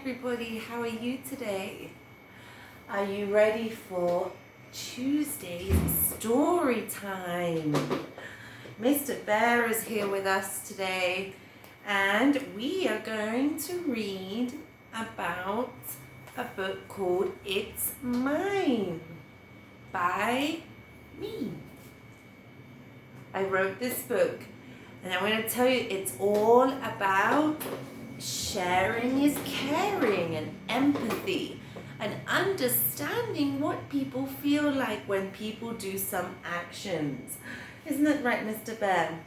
everybody, how are you today? Are you ready for Tuesday's story time? Mr. Bear is here with us today and we are going to read about a book called It's Mine by me. I wrote this book and I'm going to tell you it's all about sharing is caring and empathy and understanding what people feel like when people do some actions. Isn't that right, Mr. Bear?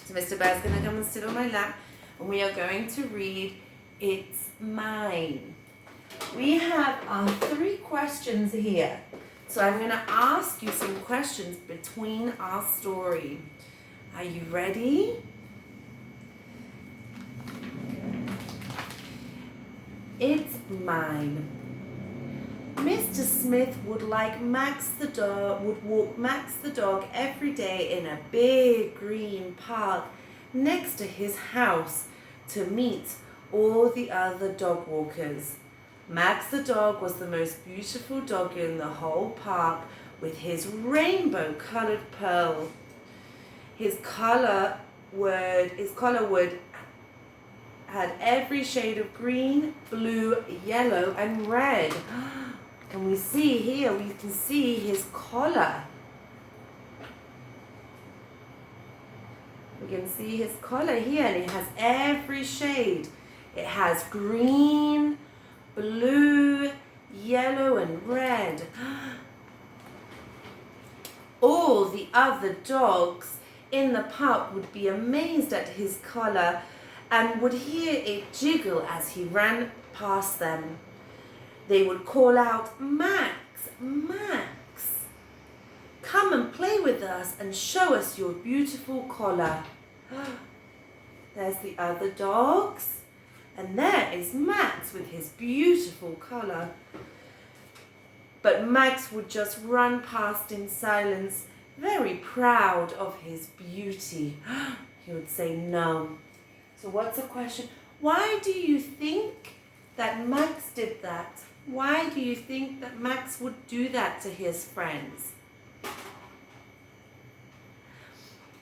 So Mr. Bear's going to come and sit on my lap and we are going to read It's Mine. We have our 3 questions here. So I'm going to ask you some questions between our story. Are you ready? It's mine. Mr. Smith would walk Max the dog every day in a big green park next to his house to meet all the other dog walkers. Max the dog was the most beautiful dog in the whole park with his rainbow-colored pearl. His collar would had every shade of green, blue, yellow, and red. Can we see here? We can see his collar. We can see his collar here, and it has every shade. It has green, blue, yellow, and red. All the other dogs in the park would be amazed at his collar and would hear it jiggle as he ran past them. They would call out, "Max, Max, come and play with us and show us your beautiful collar." There's the other dogs, and there is Max with his beautiful collar. But Max would just run past in silence, very proud of his beauty. He would say no. So what's the question? Why do you think that Max did that? Why do you think that Max would do that to his friends?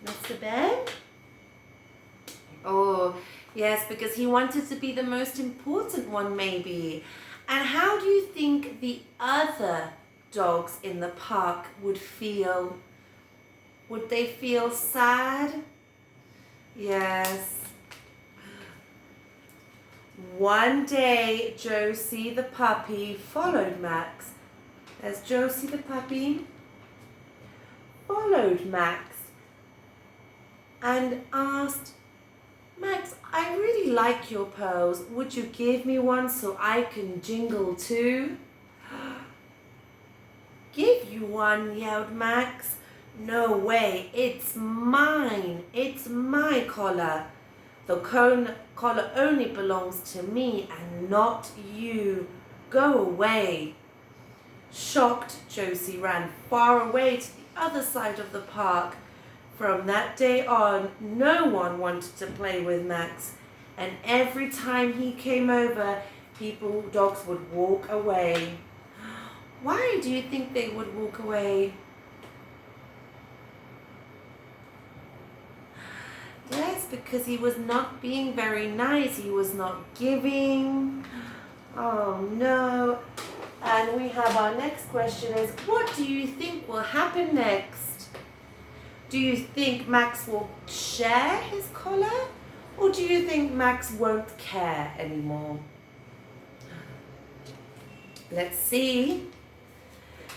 Mr. Bear? Oh, yes, because he wanted to be the most important one, maybe. And how do you think the other dogs in the park would feel? Would they feel sad? Yes. One day, Josie the puppy followed Max. There's Josie the puppy. Followed Max and asked, "Max, I really like your pearls. Would you give me one so I can jingle too?" "Give you one," yelled Max. "No way, it's mine. It's my collar. The collar only belongs to me and not you. Go away." Shocked, Josie ran far away to the other side of the park. From that day on, no one wanted to play with Max. And every time he came over, dogs would walk away. Why do you think they would walk away? Yes, because he was not being very nice. He was not giving. Oh no. And we have our next question is, what do you think will happen next? Do you think Max will share his collar? Or do you think Max won't care anymore? Let's see.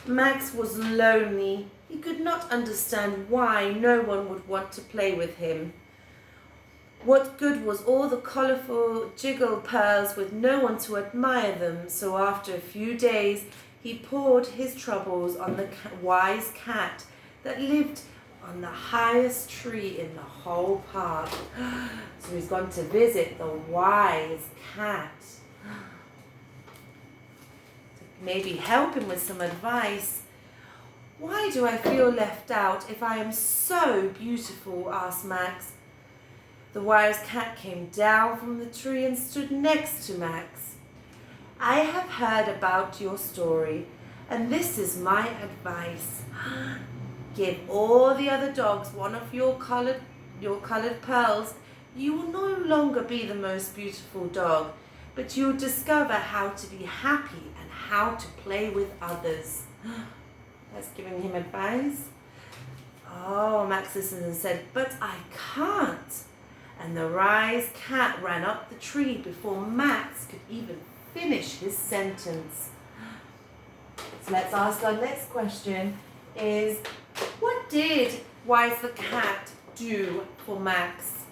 Max was lonely. He could not understand why no one would want to play with him. What good was all the colourful jiggle pearls with no one to admire them? So after a few days, he poured his troubles on the wise cat that lived on the highest tree in the whole park. So he's gone to visit the wise cat. Maybe help him with some advice. "Why do I feel left out if I am so beautiful?" asked Max. The wise cat came down from the tree and stood next to Max. I have heard about your story, and this is my advice. Give all the other dogs one of your colored pearls. You will no longer be the most beautiful dog, but you'll discover how to be happy and how to play with others. That's giving him advice. Oh, Max listened and said, but I can't. And the wise cat ran up the tree before Max could even finish his sentence. So let's ask our next question is, what did Wise the cat do for Max?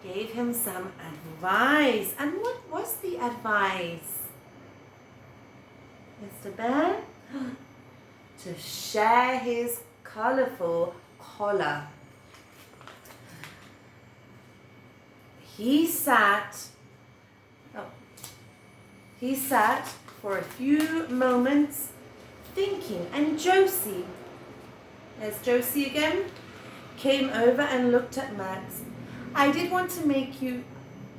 Gave him some advice. And what was the advice? Mr. Bear? To share his colorful collar. He sat for a few moments thinking, and Josie, there's Josie again, came over and looked at Max. I did not want to make you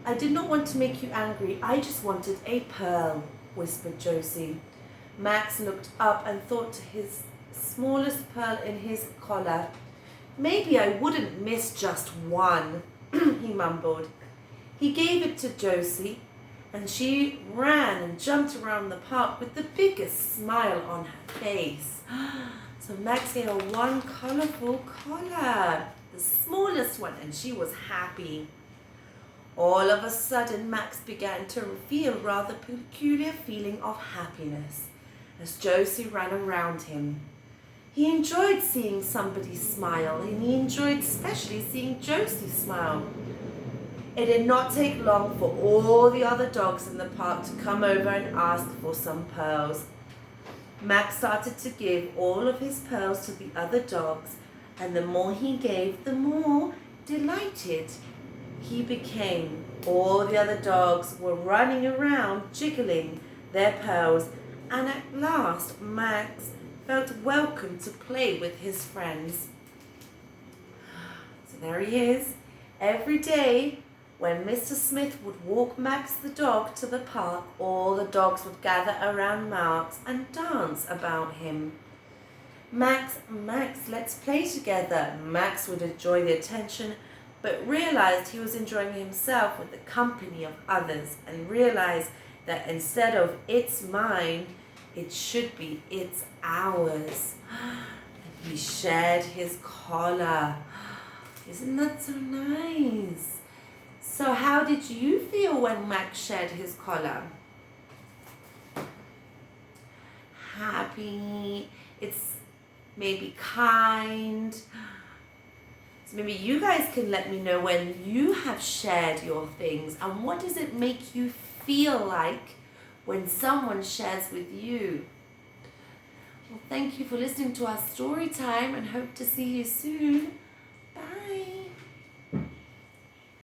angry. I just wanted a pearl, whispered Josie. Max looked up and thought to his smallest pearl in his collar. Maybe I wouldn't miss just one, he mumbled. He gave it to Josie, and she ran and jumped around the park with the biggest smile on her face. So Max gave her one colorful collar, the smallest one, and she was happy. All of a sudden, Max began to feel a rather peculiar feeling of happiness as Josie ran around him. He enjoyed seeing somebody smile, and he enjoyed especially seeing Josie smile. It did not take long for all the other dogs in the park to come over and ask for some pearls. Max started to give all of his pearls to the other dogs, and the more he gave, the more delighted he became. All the other dogs were running around, jiggling their pearls, and at last Max felt welcome to play with his friends. So there he is. Every day, when Mr. Smith would walk Max the dog to the park, all the dogs would gather around Max and dance about him. Max, let's play together. Max would enjoy the attention, but realized he was enjoying himself with the company of others, and realized that instead of it's mine, it should be it's ours. And he shared his collar. Isn't that so nice? So how did you feel when Max shared his collar? Happy. It's maybe kind. So maybe you guys can let me know when you have shared your things, and what does it make you feel like when someone shares with you? Well, thank you for listening to our story time, and hope to see you soon. Bye.